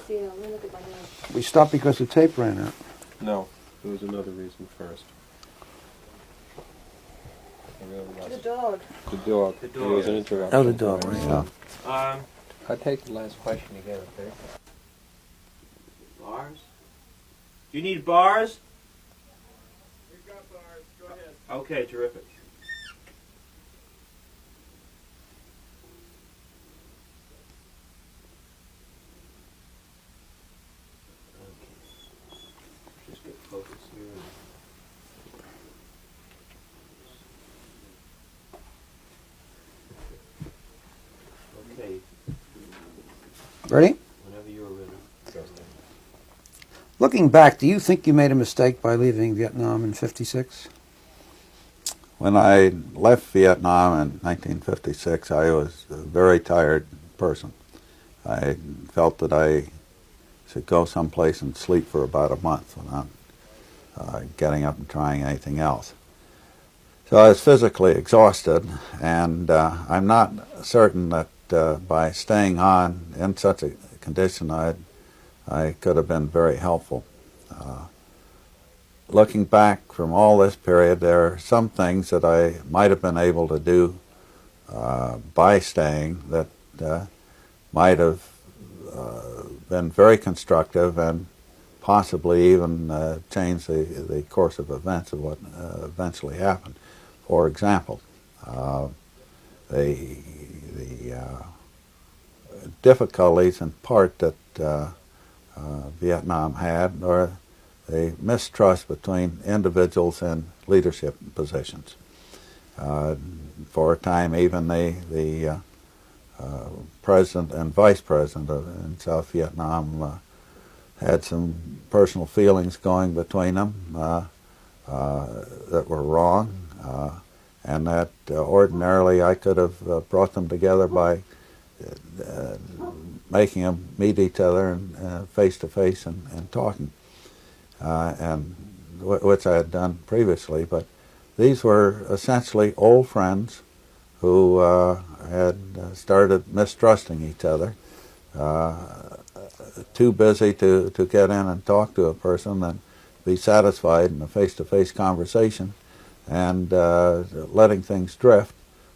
see. Let me look at my notes. We stopped because the tape ran out. No, there was another reason first. The dog. The dog. The There was an dog. interruption. Oh, the dog, right. Yeah. I'll take the last question again, okay? Bars? Do you need bars? We've got bars. Go ahead. Okay, terrific. Just get focused here. Okay, Ready? whenever you're ready. Justin. Looking back, do you think you made a mistake by leaving Vietnam in '56? When I left Vietnam in 1956, I was a very tired person. I felt that I should go someplace and sleep for about a month without getting up and trying anything else. So I was physically exhausted, and I'm not certain that by staying on in such a condition I could have been very helpful. Looking back from all this period, there are some things that I might have been able to do by staying that might have been very constructive and possibly even changed the course of events of what eventually happened. For example, the difficulties in part that Vietnam had, or the mistrust between individuals in leadership positions. For a time, even the president and vice president in South Vietnam had some personal feelings going between them that were wrong, and that ordinarily I could have brought them together by making them meet each other and face to face and talking. And which I had done previously, but these were essentially old friends who had started mistrusting each other, too busy to get in and talk to a person and be satisfied in a face-to-face conversation, and letting things drift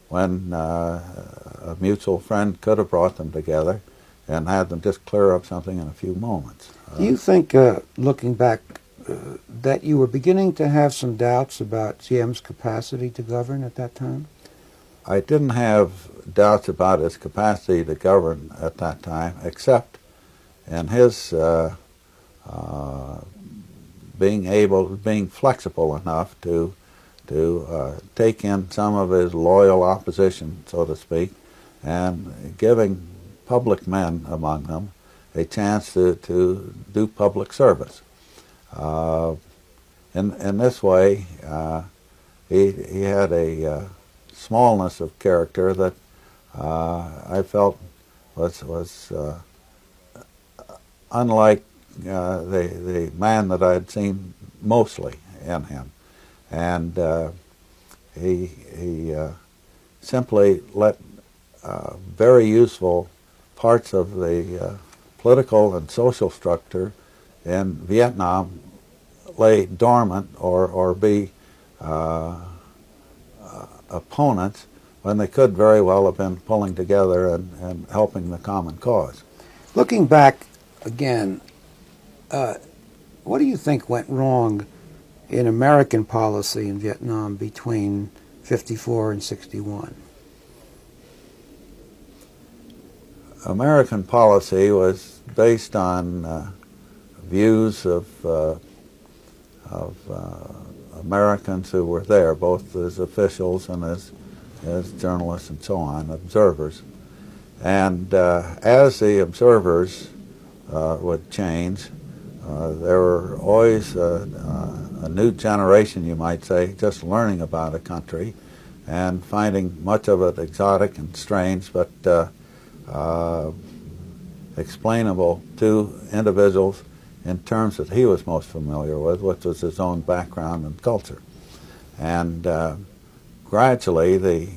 when a mutual friend could have brought them together and had them just clear up something in a few moments. Do you think, looking back, that you were beginning to have some doubts about Diem's capacity to govern at that time? I didn't have doubts about his capacity to govern at that time, except in his being flexible enough to take in some of his loyal opposition, so to speak, and giving public men among them a chance to do public service. In this way, he had a smallness of character that I felt was unlike the man that I had seen mostly in him, and he simply let very useful parts of the political and social structure in Vietnam lay dormant or be opponents when they could very well have been pulling together and helping the common cause. Looking back again, what do you think went wrong in American policy in Vietnam between '54 and '61? American policy was based on views of Americans who were there, both as officials and as journalists and so on, observers. And as the observers would change, there were always a new generation, you might say, just learning about a country and finding much of it exotic and strange, but explainable to individuals in terms that he was most familiar with, which was his own background and culture. And gradually the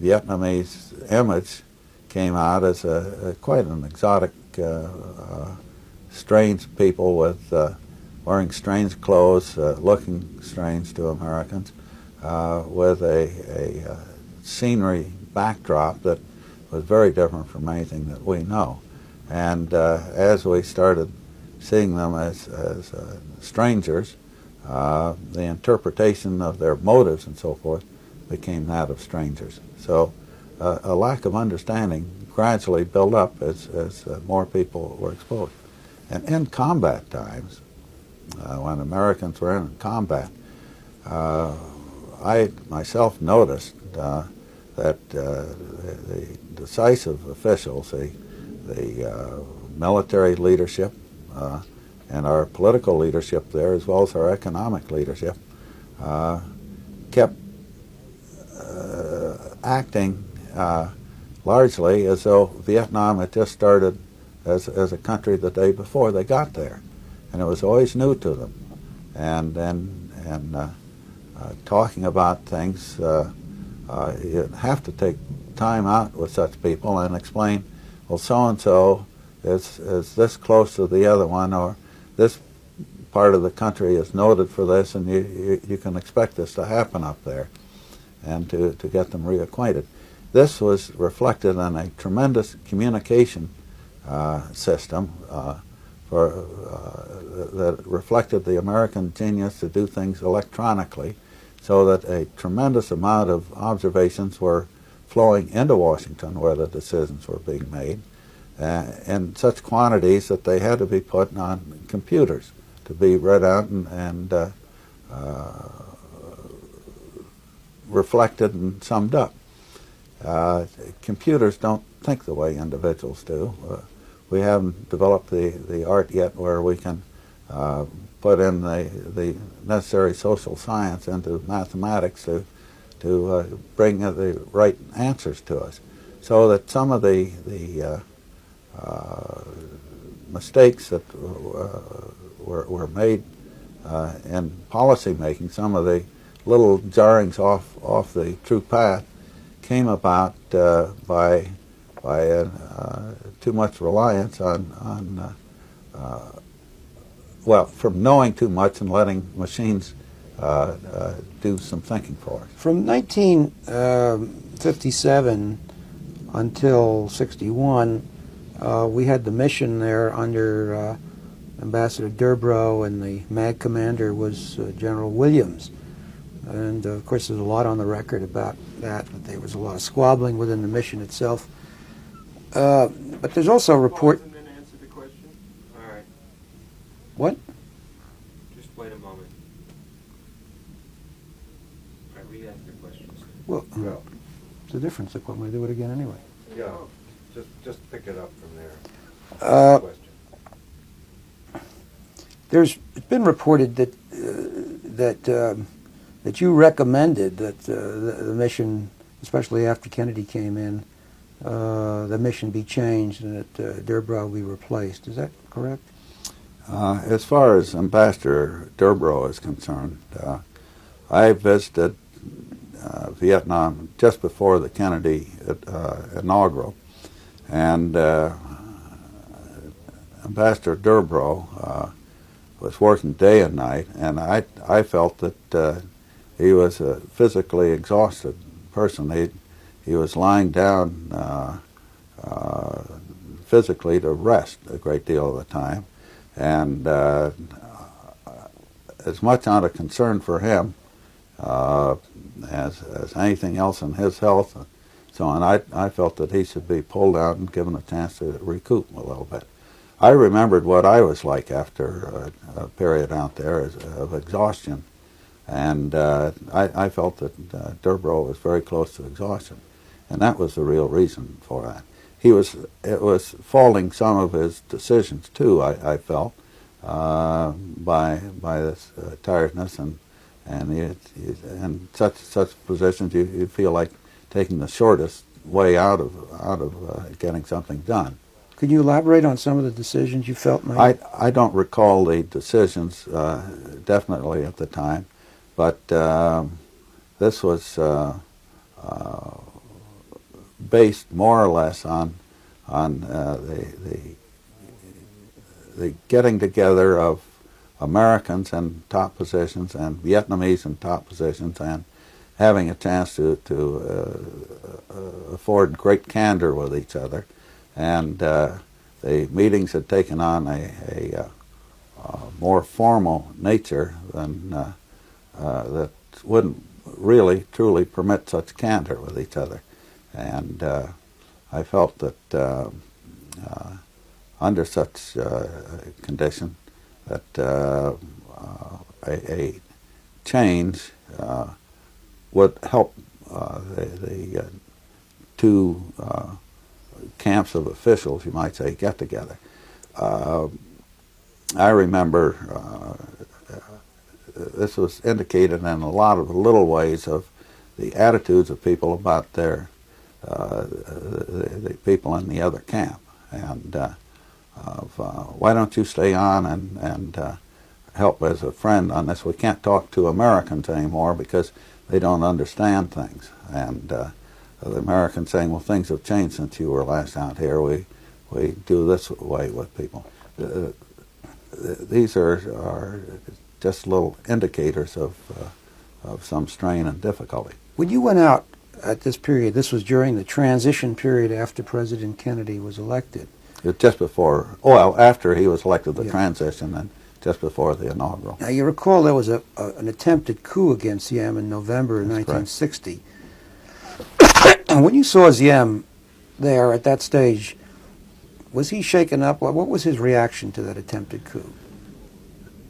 Vietnamese image came out as quite an exotic, strange people with wearing strange clothes, looking strange to Americans, with a scenery backdrop that was very different from anything that we know. And as we started seeing them as strangers, the interpretation of their motives and so forth became that of strangers. So a lack of understanding gradually built up as more people were exposed. And in combat times, when Americans were in combat, I myself noticed that the decisive officials, the military leadership, and our political leadership there, as well as our economic leadership, kept acting largely as though Vietnam had just started as a country the day before they got there, and it was always new to them. And talking about things, you have to take time out with such people and explain, well, so-and-so is this close to the other one, or this part of the country is noted for this, and you can expect this to happen up there, and to get them reacquainted. This was reflected in a tremendous communication system that reflected the American genius to do things electronically, so that a tremendous amount of observations were flowing into Washington where the decisions were being made, in such quantities that they had to be put on computers to be read out and reflected and summed up. Computers don't think the way individuals do. We haven't developed the art yet where we can put in the necessary social science into mathematics to bring the right answers to us. So that some of the mistakes that were made in policy making, some of the little jarrings off the true path, came about by too much reliance on well, from knowing too much and letting machines do some thinking for us. From 1957 until 61, we had the mission there under Ambassador Durbrow, and the MAG commander was General Williams. And of course there's a lot on the record about that, but there was a lot of squabbling within the mission itself. But there's also a report... Pause and then answer the question. All right. What? Just wait a moment. All right, re-ask the questions. Well, it's a difference. Look, I'm going to do it again anyway. Yeah, just pick it up from there. Question. It's been reported that that you recommended that the mission, especially after Kennedy came in, the mission be changed and that Durbrow be replaced. Is that correct? As far as Ambassador Durbrow is concerned, I visited Vietnam just before the Kennedy inaugural, and Ambassador Durbrow was working day and night, and I felt that he was a physically exhausted person. He was lying down physically to rest a great deal of the time, and as much out of concern for him as anything else in his health. So on, I felt that he should be pulled out and given a chance to recoup a little bit. I remembered what I was like after a period out there of exhaustion, and I felt that Durbrow was very close to exhaustion, and that was the real reason for that. It was faulting some of his decisions too, I felt, by this tiredness, and such positions you feel like taking the shortest way out of getting something done. Could you elaborate on some of the decisions you felt made? I don't recall the decisions definitely at the time, but this was based more or less on the getting together of Americans in top positions and Vietnamese in top positions, and having a chance to afford great candor with each other. And the meetings had taken on a more formal nature than that wouldn't really truly permit such candor with each other. And I felt that under such condition that a change would help the two camps of officials, you might say, get together. I remember this was indicated in a lot of little ways of the attitudes of people about their the people in the other camp, and why don't you stay on and help as a friend on this? We can't talk to Americans anymore because they don't understand things. And the Americans saying, well, things have changed since you were last out here. We do this way with people. These are just little indicators of some strain and difficulty. When you went out at this period, this was during the transition period after President Kennedy was elected. Just before, well, after he was elected, the Yeah. transition, and just before the inaugural. Now, you recall there was an attempted coup against Diem in November of That's 1960. When you saw Diem there at that stage, was he shaken up? What was his reaction to that attempted coup?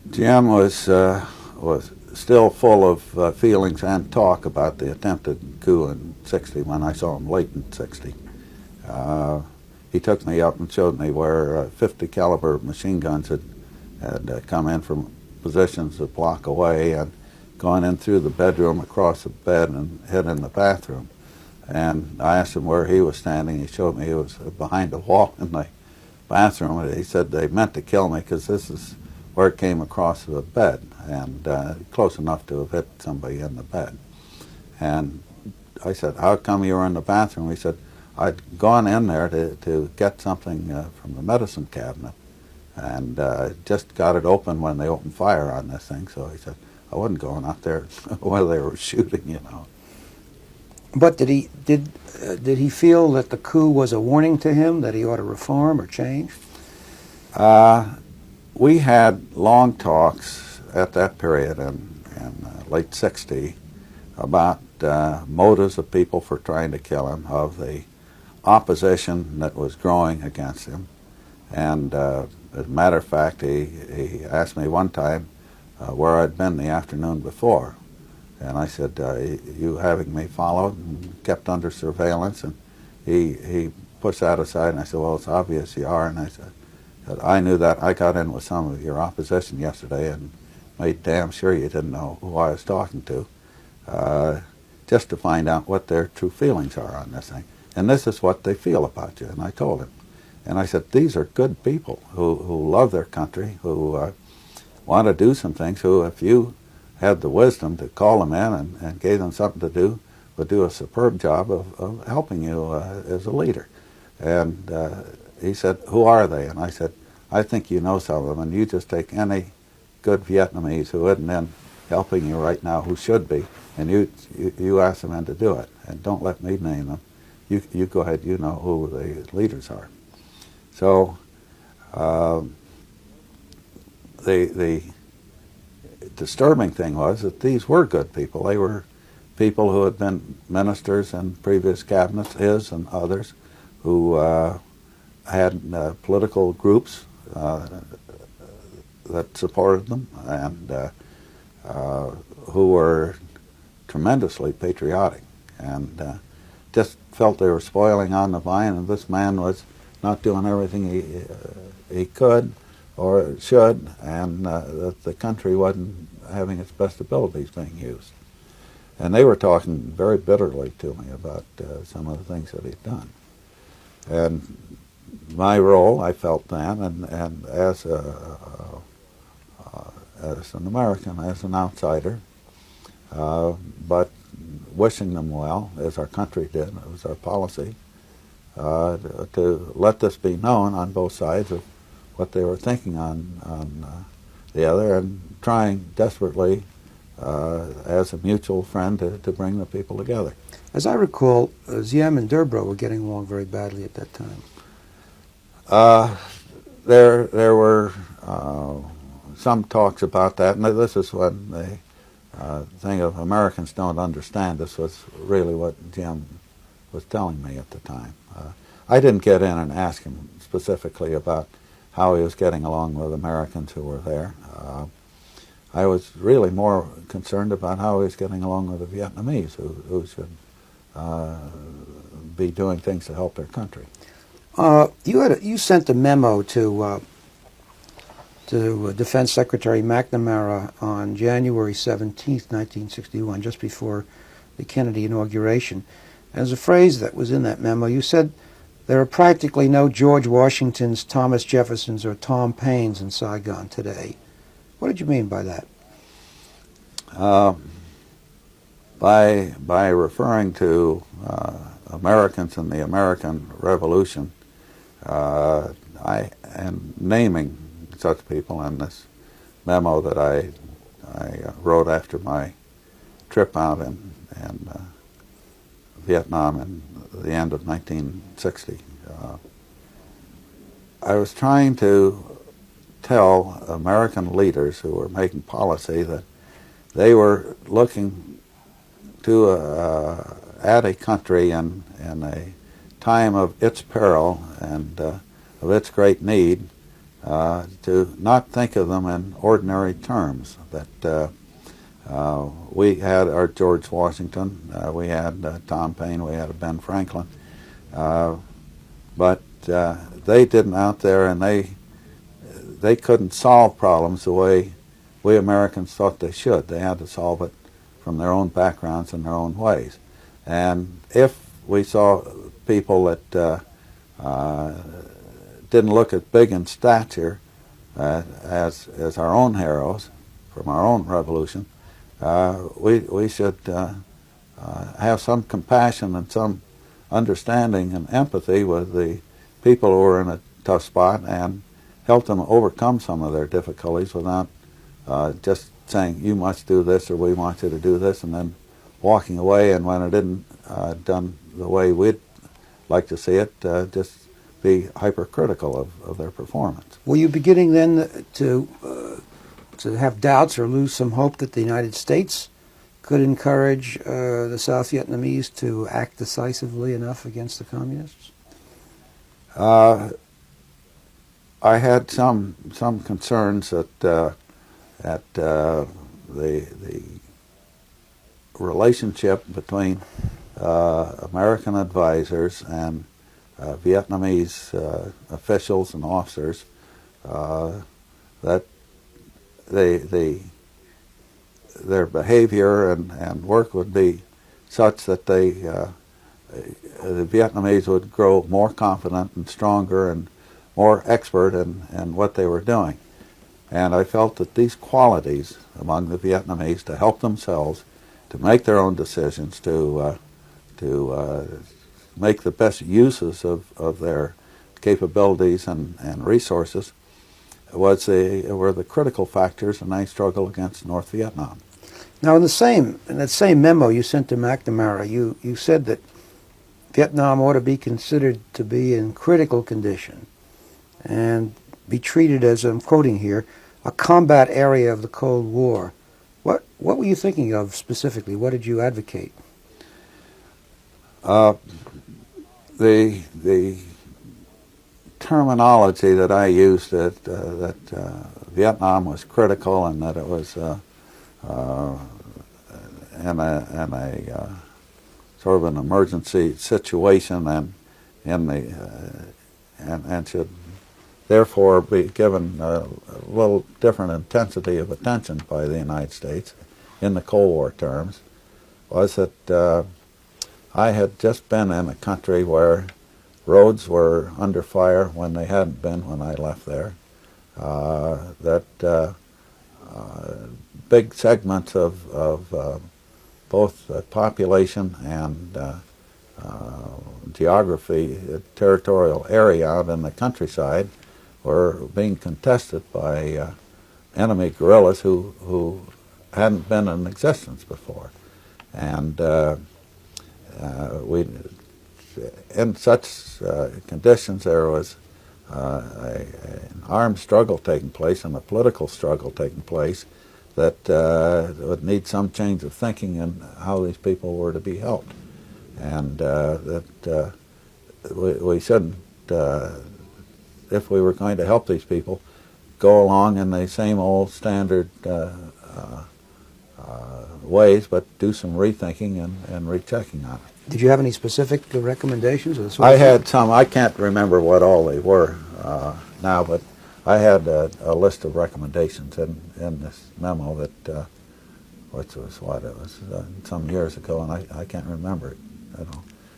Diem was still full of feelings and talk about the attempted coup in '60 when I saw him late in '60. He took me up and showed me where 50 caliber machine guns had come in from positions a block away and gone in through the bedroom, across the bed, and hid in the bathroom. And I asked him where he was standing. He showed me he was behind a wall in the bathroom. And he said they meant to kill me because this is where it came across the bed, and close enough to have hit somebody in the bed. And I said, how come you were in the bathroom? He said, I'd gone in there to get something from the medicine cabinet, and just got it open when they opened fire on this thing. So he said, I wasn't going out there while they were shooting, you know. But did he feel that the coup was a warning to him that he ought to reform or change? We had long talks at that period in late '60 about motives of people for trying to kill him, of the opposition that was growing against him. And as a matter of fact, he asked me one time where I'd been the afternoon before. And I said, you having me followed and kept under surveillance? And he pushed that aside, and I said, well, it's obvious you are. And I said, I knew that. I got in with some of your opposition yesterday and made damn sure you didn't know who I was talking to, just to find out what their true feelings are on this thing. And this is what they feel about you. And I told him. And I said, these are good people who love their country, who want to do some things, who, if you had the wisdom to call them in and gave them something to do, would do a superb job of helping you as a leader. And he said, who are they? And I said, I think you know some of them, and you just take any good Vietnamese who isn't in helping you right now, who should be, and you ask them in to do it, and don't let me name them. You go ahead, you know who the leaders are. So the disturbing thing was that these were good people. They were people who had been ministers in previous cabinets, his and others, who had political groups that supported them, and who were tremendously patriotic, and just felt they were spoiling on the vine, and this man was not doing everything he could or should, and that the country wasn't having its best abilities being used. And they were talking very bitterly to me about some of the things that he'd done. And my role, I felt then, and as an American, as an outsider, but wishing them well, as our country did. It was our policy to let this be known on both sides of what they were thinking on the other, and trying desperately as a mutual friend to bring the people together. As I recall, Diem and Durbro were getting along very badly at that time. There were some talks about that, and this is when the thing of Americans don't understand this was really what Jim was telling me at the time. I didn't get in and ask him specifically about how he was getting along with Americans who were there. I was really more concerned about how he was getting along with the Vietnamese, who should be doing things to help their country. You sent a memo to Defense Secretary McNamara on January 17th, 1961, just before the Kennedy inauguration. There's a phrase that was in that memo. You said, "There are practically no George Washingtons, Thomas Jeffersons, or Tom Paines in Saigon today." What did you mean by that? By referring to Americans in the American Revolution, and naming such people in this memo that I wrote after my trip out in Vietnam in the end of 1960. I was trying to tell American leaders who were making policy that they were looking to at a country in a time of its peril and of its great need, to not think of them in ordinary terms. That we had our George Washington, we had Tom Paine, we had Ben Franklin, but they didn't out there, and they couldn't solve problems the way we Americans thought they should. They had to solve it from their own backgrounds and their own ways. And if we saw people that didn't look as big in stature as our own heroes from our own revolution, we should have some compassion and some understanding and empathy with the people who were in a tough spot and help them overcome some of their difficulties without just saying, "You must do this," or "We want you to do this," and then walking away, and when it didn't done the way we'd like to see it, just be hypercritical of their performance. Were you beginning then to have doubts or lose some hope that the United States could encourage the South Vietnamese to act decisively enough against the communists? I had some concerns that the relationship between American advisors and Vietnamese officials and officers, that their behavior and work would be such that the Vietnamese would grow more confident and stronger and more expert in what they were doing. And I felt that these qualities among the Vietnamese to help themselves, to make their own decisions, to make the best uses of their capabilities and resources, were the critical factors in any struggle against North Vietnam. Now, in that same memo you sent to McNamara, you said that Vietnam ought to be considered to be in critical condition and be treated as, I'm quoting here, a combat area of the Cold War. What were you thinking of specifically? What did you advocate? The terminology that I used, that Vietnam was critical and that it was in a sort of an emergency situation and should therefore be given a little different intensity of attention by the United States in the Cold War terms, was that I had just been in a country where roads were under fire when they hadn't been when I left there, that big segments of both population and geography, territorial area out in the countryside were being contested by enemy guerrillas who hadn't been in existence before. And in such conditions, there was an armed struggle taking place and a political struggle taking place that would need some change of thinking in how these people were to be helped. And that we shouldn't, if we were going to help these people, go along in the same old standard ways, but do some rethinking and rechecking on it. Did you have any specific recommendations? Or I had some. I can't remember what all they were now, but I had a list of recommendations in this memo that, which was what it was some years ago, and I can't remember it.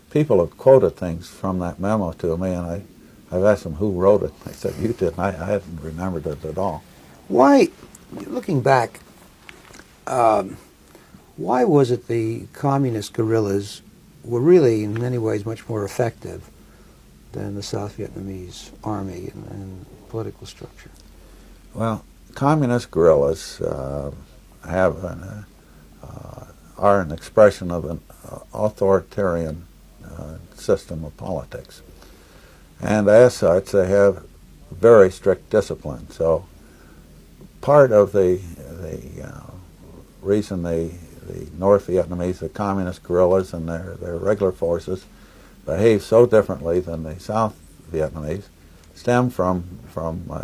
People have quoted things from that memo to me, and I've asked them who wrote it. They said you did, and I hadn't remembered it at all. Why, looking back, why was it the communist guerrillas were really in many ways much more effective than the South Vietnamese army and political structure? Well, communist guerrillas are an expression of an authoritarian system of politics. And as such, they have very strict discipline. So part of the reason the North Vietnamese, the communist guerrillas and their regular forces behave so differently than the South Vietnamese stem from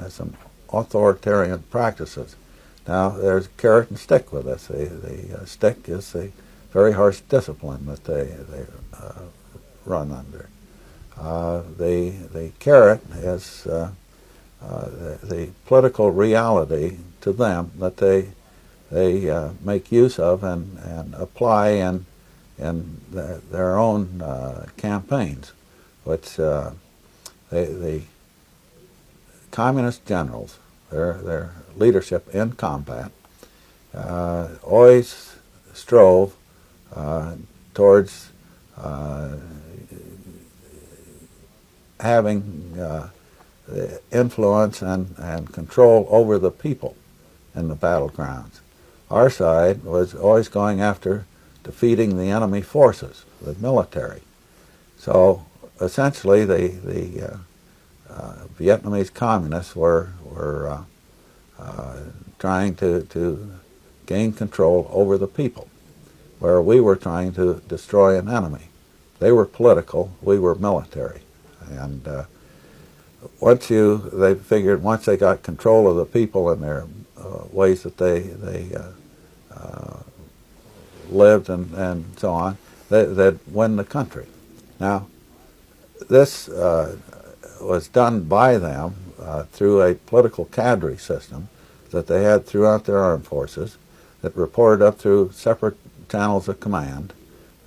some authoritarian practices. Now, there's carrot and stick with this. The stick is the very harsh discipline that they run under. The carrot is the political reality to them that they make use of and apply in their own campaigns, which the communist generals, their leadership in combat, always strove towards having influence and control over the people in the battlegrounds. Our side was always going after defeating the enemy forces, the military. So essentially the Vietnamese communists were trying to gain control over the people, where we were trying to destroy an enemy. They were political, we were military. And they figured once they got control of the people and their ways that they lived and so on, they'd win the country. Now, this was done by them through a political cadre system that they had throughout their armed forces that reported up through separate channels of command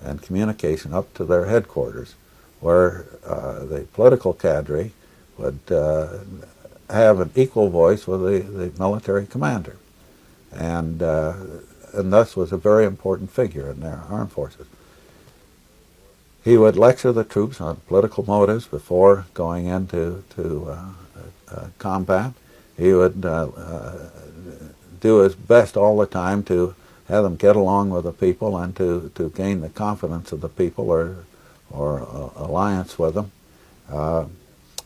and communication up to their headquarters, where the political cadre would have an equal voice with the military commander, and thus was a very important figure in their armed forces. He would lecture the troops on political motives before going into combat. He would do his best all the time to have them get along with the people and to gain the confidence of the people or alliance with them.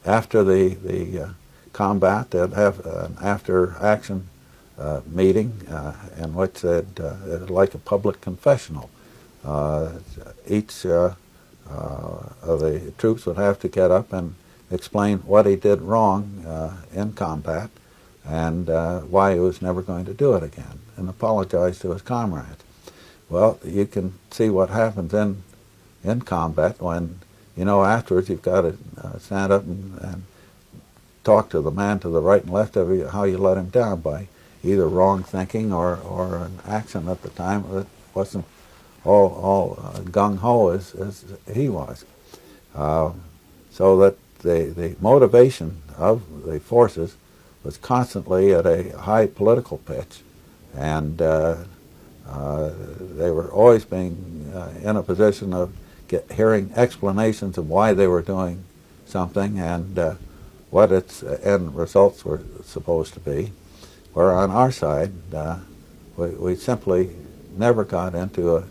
After the combat, they'd have an after-action meeting in which they'd like a public confessional. Each of the troops would have to get up and explain what he did wrong in combat and why he was never going to do it again, and apologize to his comrades. Well, you can see what happens in combat when, afterwards you've got to stand up and talk to the man to the right and left of you how you let him down by either wrong thinking or an action at the time that wasn't all gung-ho as he was. So that the motivation of the forces was constantly at a high political pitch, and They were always being in a position of hearing explanations of why they were doing something and what its end results were supposed to be. Where on our side, we simply never got into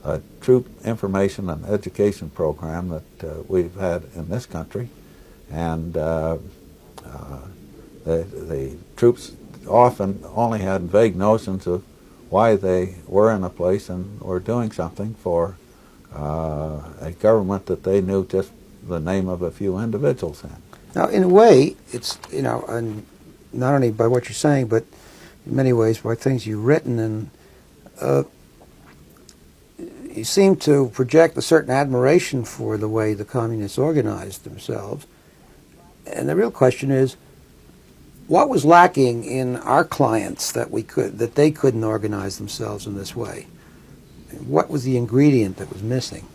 a troop information and education program that we've had in this country, and the troops often only had vague notions of why they were in a place and were doing something for a government that they knew just the name of a few individuals in. Now, in a way, it's, you know, and not only by what you're saying, but in many ways by things you've written, and you seem to project a certain admiration for the way the communists organized themselves. And the real question is, what was lacking in our clients that they couldn't organize themselves in this way? What was the ingredient that was missing?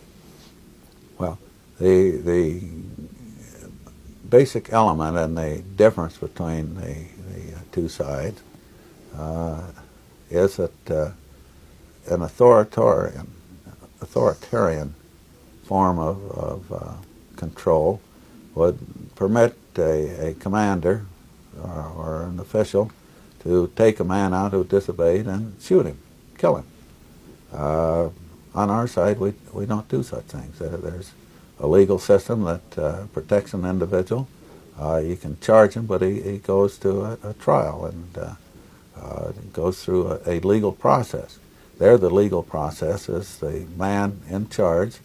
Well, the basic element and the difference between the two sides is that an authoritarian form of control would permit a commander or an official to take a man out who disobeyed and shoot him, kill him. On our side, we don't do such things. There's a legal system that protects an individual. You can charge him, but he goes to a trial and goes through a legal process. There, the legal process is the man in charge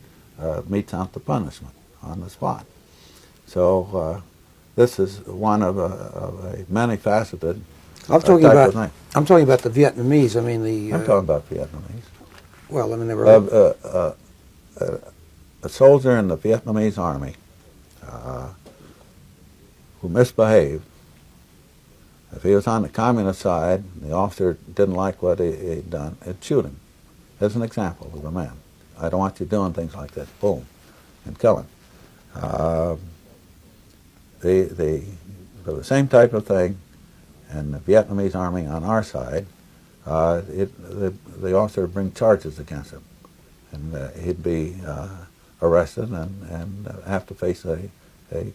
metes out the punishment on the spot. So this is one of a many-faceted I'm talking type about. of thing. I'm talking about the Vietnamese. I mean the. I'm talking about Vietnamese. Well, I mean they were. A soldier in the Vietnamese army who misbehaved, if he was on the communist side, the officer didn't like what he'd done, it'd shoot him. As an example of a man. I don't want you doing things like this. Boom. And kill him. For the same type of thing in the Vietnamese army on our side, the officer would bring charges against him. And he'd be arrested and have to face a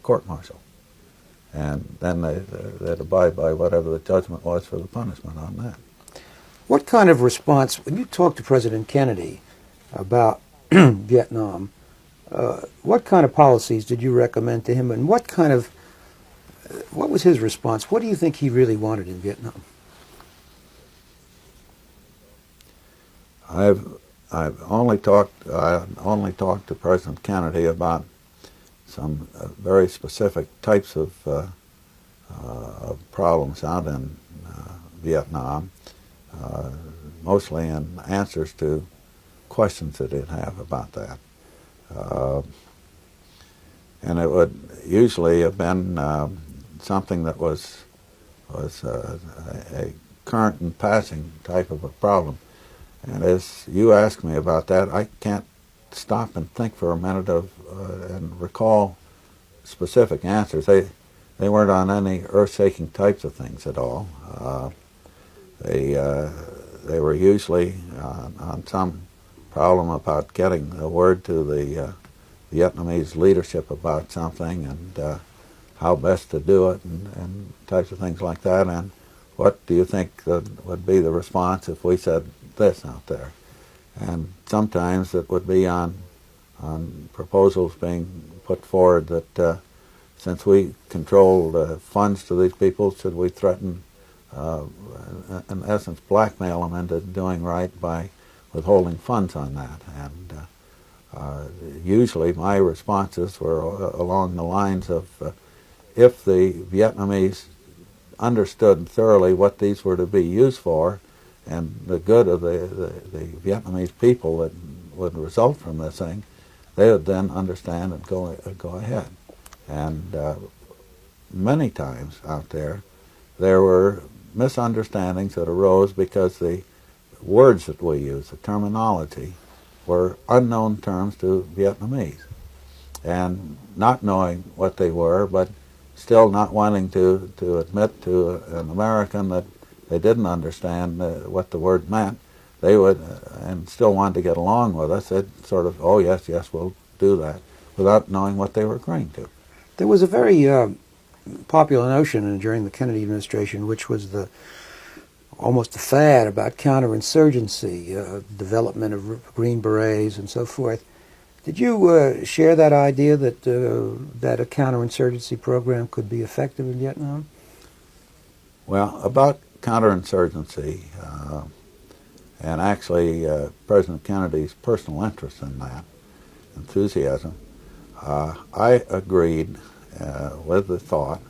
court-martial. And then they'd abide by whatever the judgment was for the punishment on that. What kind of response, when you talked to President Kennedy about Vietnam, what kind of policies did you recommend to him, and what was his response? What do you think he really wanted in Vietnam? I've only talked to President Kennedy about some very specific types of problems out in Vietnam, mostly in answers to questions that he'd have about that. And it would usually have been something that was a current and passing type of a problem. And as you asked me about that, I can't stop and think for a minute and recall specific answers. They weren't on any earth-shaking types of things at all. They were usually on some problem about getting a word to the Vietnamese leadership about something and how best to do it and types of things like that. And what do you think that would be the response if we said this out there? And sometimes it would be on proposals being put forward that since we control funds to these people, should we threaten, in essence, blackmail them into doing right by withholding funds on that? And usually my responses were along the lines of if the Vietnamese understood thoroughly what these were to be used for and the good of the Vietnamese people that would result from this thing, they would then understand and go ahead. And many times out there were misunderstandings that arose because the words that we use, the terminology, were unknown terms to Vietnamese. And not knowing what they were, but still not wanting to admit to an American that they didn't understand what the word meant, they would, and still wanted to get along with us, they'd sort of, oh yes, yes, we'll do that, without knowing what they were agreeing to. There was a very popular notion during the Kennedy administration, which was almost a fad about counterinsurgency, development of Green Berets and so forth. Did you share that idea that that a counterinsurgency program could be effective in Vietnam? Well, about counterinsurgency, and actually President Kennedy's personal interest in that, enthusiasm, I agreed with the thought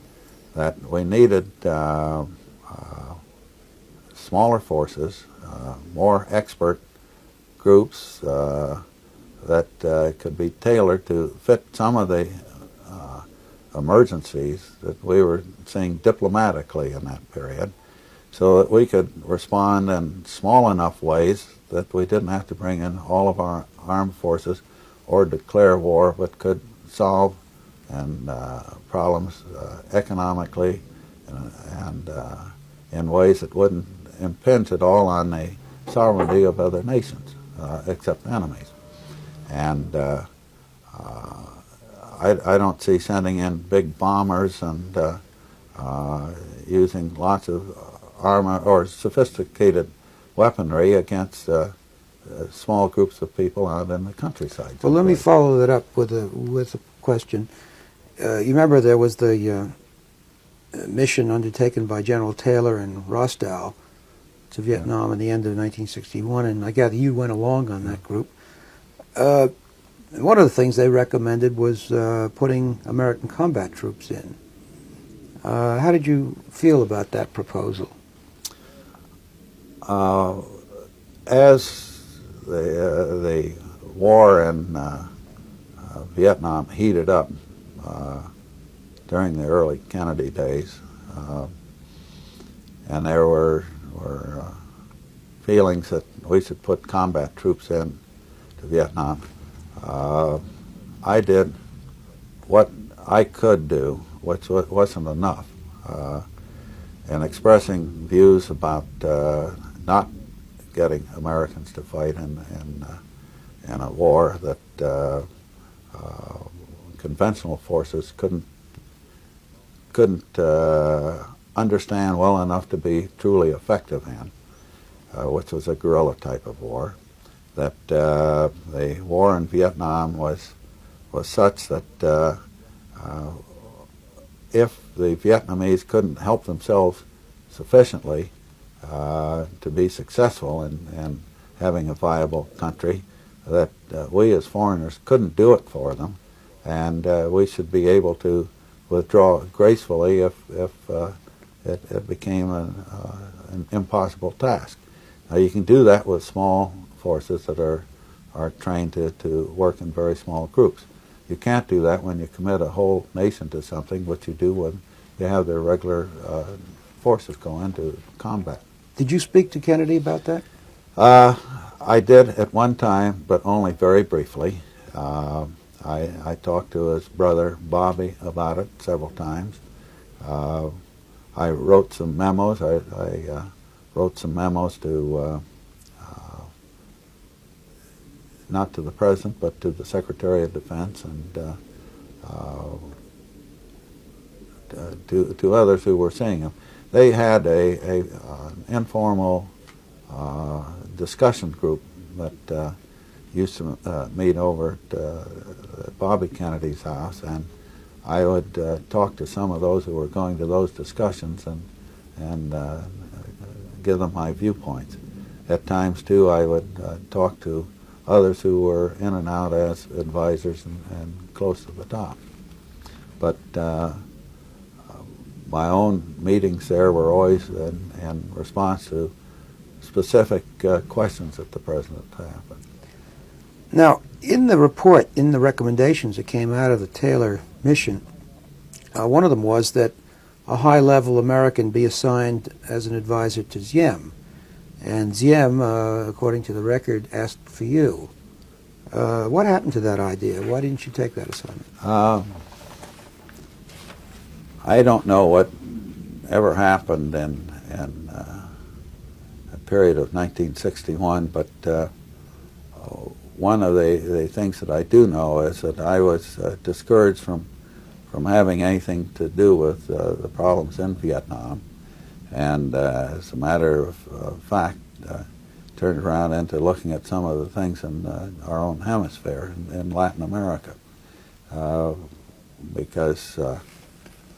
that we needed smaller forces, more expert groups that could be tailored to fit some of the emergencies that we were seeing diplomatically in that period, so that we could respond in small enough ways that we didn't have to bring in all of our armed forces or declare war, but could solve problems economically and in ways that wouldn't impinge at all on the sovereignty of other nations, except enemies. And I don't see sending in big bombers and using lots of armor or sophisticated weaponry against small groups of people out in the countryside. Well, let me follow that up with a question. You remember there was the mission undertaken by General Taylor and Rostow to Vietnam in the end of 1961, and I gather you went along on that group. One of the things they recommended was putting American combat troops in. How did you feel about that proposal? As the war in Vietnam heated up during the early Kennedy days, and there were feelings that we should put combat troops in to Vietnam, I did what I could do, which wasn't enough, in expressing views about not getting Americans to fight in a war that conventional forces couldn't understand well enough to be truly effective in, which was a guerrilla type of war. That the war in Vietnam was such that if the Vietnamese couldn't help themselves sufficiently to be successful in having a viable country, that we as foreigners couldn't do it for them, and we should be able to withdraw gracefully if it became an impossible task. Now you can do that with small forces that are trained to work in very small groups. You can't do that when you commit a whole nation to something, which you do when you have the regular forces go into combat. Did you speak to Kennedy about that? I did at one time, but only very briefly. I talked to his brother Bobby about it several times. I wrote some memos. I wrote some memos to not to the President, but to the Secretary of Defense and to others who were seeing him. They had an informal discussion group that used to meet over at Bobby Kennedy's house, and I would talk to some of those who were going to those discussions and give them my viewpoints. At times, too, I would talk to others who were in and out as advisors and close to the top. But my own meetings there were always in response to specific questions that the President had. Now, in the report, in the recommendations that came out of the Taylor mission, one of them was that a high-level American be assigned as an advisor to Diem. And Diem, according to the record, asked for you. What happened to that idea? Why didn't you take that assignment? I don't know what ever happened at period of 1961, but one of the things that I do know is that I was discouraged from having anything to do with the problems in Vietnam, and as a matter of fact, turned around into looking at some of the things in our own hemisphere, in Latin America, because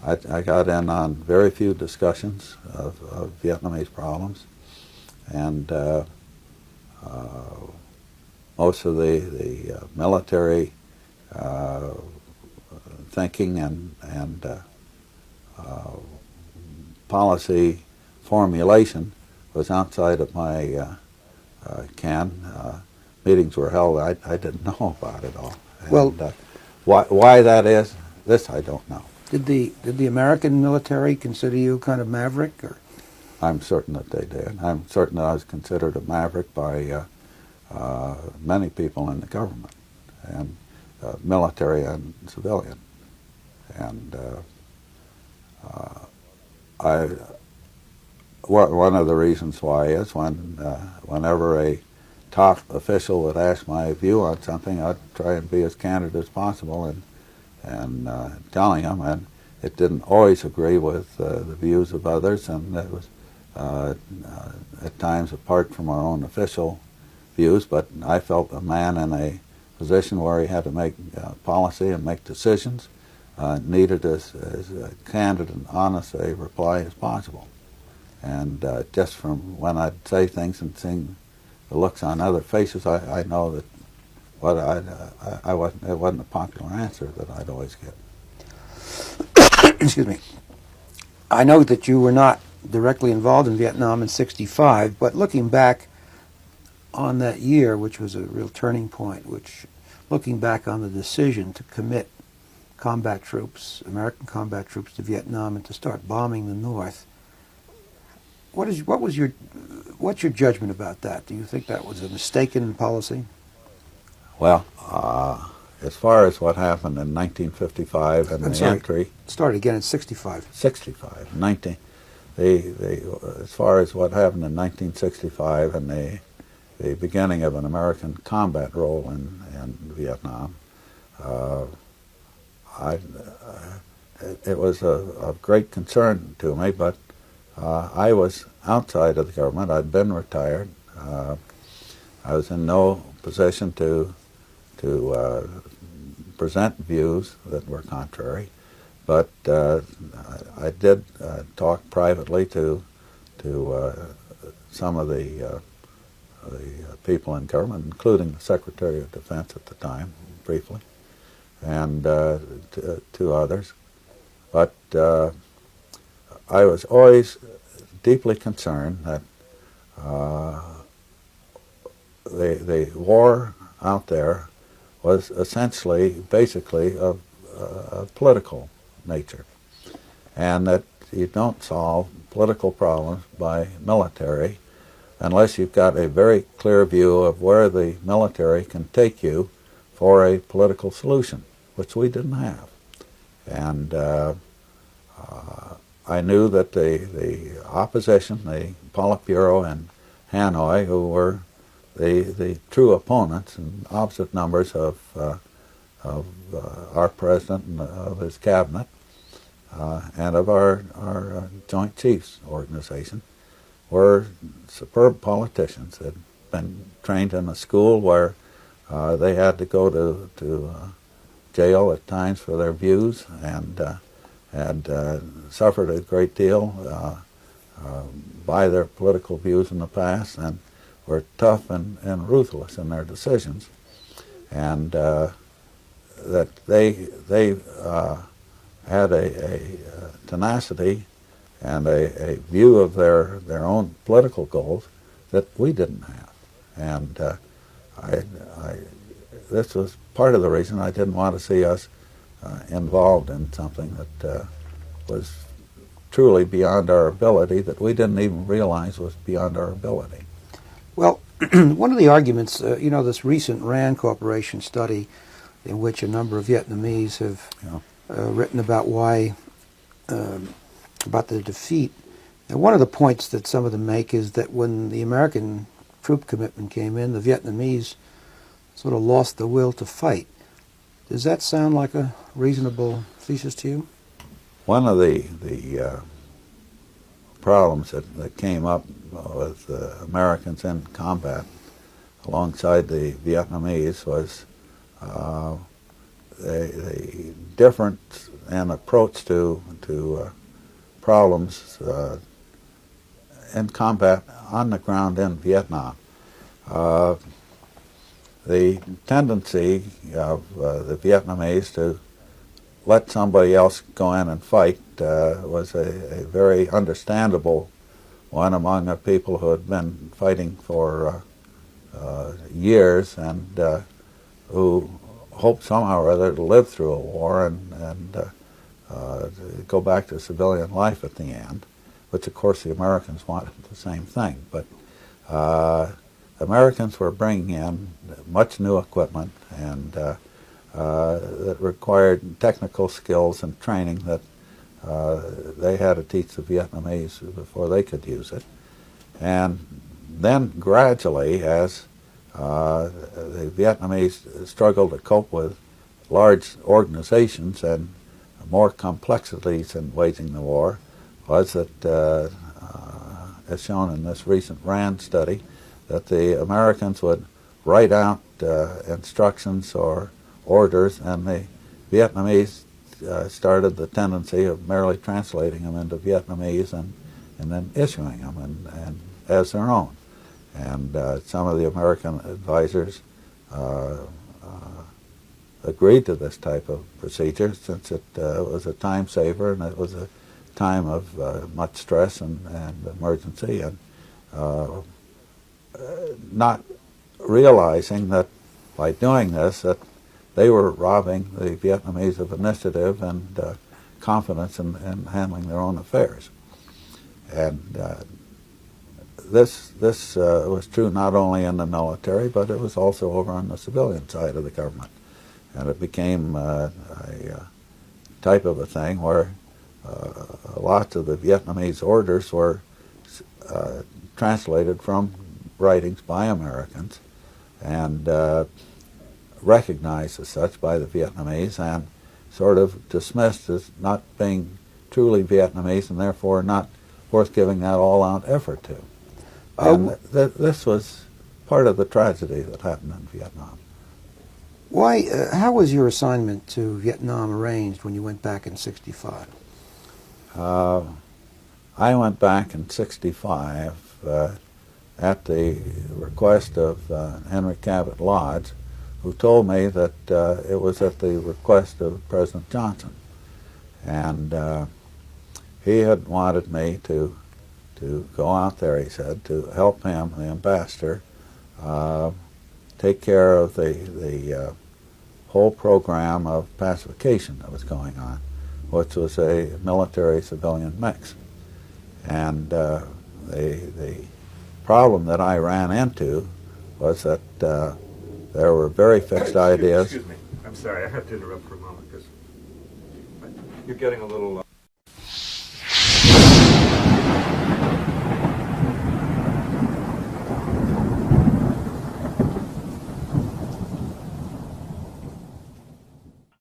I got in on very few discussions of Vietnamese problems, and most of the military thinking and policy formulation was outside of my ken. Meetings were held I didn't know about it all. Well, and, why that is, this I don't know. Did the American military consider you kind of maverick, or? I'm certain that they did. I'm certain that I was considered a maverick by many people in the government, and military and civilian. And one of the reasons why is whenever a top official would ask my view on something, I'd try and be as candid as possible and telling them, and it didn't always agree with the views of others, and it was at times apart from our own official views, but I felt a man in a position where he had to make policy and make decisions needed as candid and honest a reply as possible. And just from when I'd say things and seeing the looks on other faces, I know that it wasn't a popular answer that I'd always get. Excuse me. I know that you were not directly involved in Vietnam in '65, but looking back on that year, which was a real turning point, looking back on the decision to commit combat troops, American combat troops, to Vietnam and to start bombing the North, what's your judgment about that? Do you think that was a mistaken policy? Well, as far as what happened in 1955 and entry... Start again in '65. 65. As far as what happened in 1965 and the beginning of an American combat role in Vietnam, it was of great concern to me, but I was outside of the government. I'd been retired. I was in no position to present views that were contrary, but I did talk privately to some of the people in government, including the Secretary of Defense at the time, briefly, and to others. But I was always deeply concerned that the war out there was essentially, basically, of political nature, and that you don't solve political problems by military unless you've got a very clear view of where the military can take you for a political solution, which we didn't have. And I knew that the opposition, the Politburo in Hanoi, who were the true opponents and opposite numbers of our president and of his cabinet and of our Joint Chiefs organization, were superb politicians that had been trained in a school where they had to go to jail at times for their views, and had suffered a great deal by their political views in the past, and were tough and ruthless in their decisions, and that they had a tenacity and a view of their own political goals that we didn't have. And this was part of the reason I didn't want to see us involved in something that was truly beyond our ability, that we didn't even realize was beyond our ability. Well, one of the arguments, this recent RAND Corporation study in which a number of Vietnamese have written about why, about the defeat And one of the points that some of them make is that when the American troop commitment came in, the Vietnamese sort of lost the will to fight. Does that sound like a reasonable thesis to you? One of the problems that came up with the Americans in combat alongside the Vietnamese was the difference in approach to problems in combat on the ground in Vietnam. The tendency of the Vietnamese to let somebody else go in and fight was a very understandable one among the people who had been fighting for years and who hoped somehow or other to live through a war and go back to civilian life at the end, which of course the Americans wanted the same thing. But Americans were bringing in much new equipment and that required technical skills and training that they had to teach the Vietnamese before they could use it. And then gradually, as the Vietnamese struggled to cope with large organizations and more complexities in waging the war, was that, as shown in this recent RAND study, that the Americans would write out instructions or orders, and the Vietnamese started the tendency of merely translating them into Vietnamese and then issuing them and as their own. And some of the American advisors agreed to this type of procedure since it was a time saver and it was a time of much stress and emergency, and not realizing that by doing this that they were robbing the Vietnamese of initiative and confidence in handling their own affairs. And this was true not only in the military, but it was also over on the civilian side of the government. And it became a type of a thing where lots of the Vietnamese orders were translated from writings by Americans and recognized as such by the Vietnamese and sort of dismissed as not being truly Vietnamese and therefore not worth giving that all-out effort to. And this was part of the tragedy that happened in Vietnam. Why? How was your assignment to Vietnam arranged when you went back in '65? I went back in '65 at the request of Henry Cabot Lodge, who told me that it was at the request of President Johnson. And he had wanted me to go out there, he said, to help him, the ambassador, take care of the whole program of pacification that was going on, which was a military-civilian mix. And the problem that I ran into was that there were very fixed ideas. Excuse me. I'm sorry. I have to interrupt for a moment because you're getting a little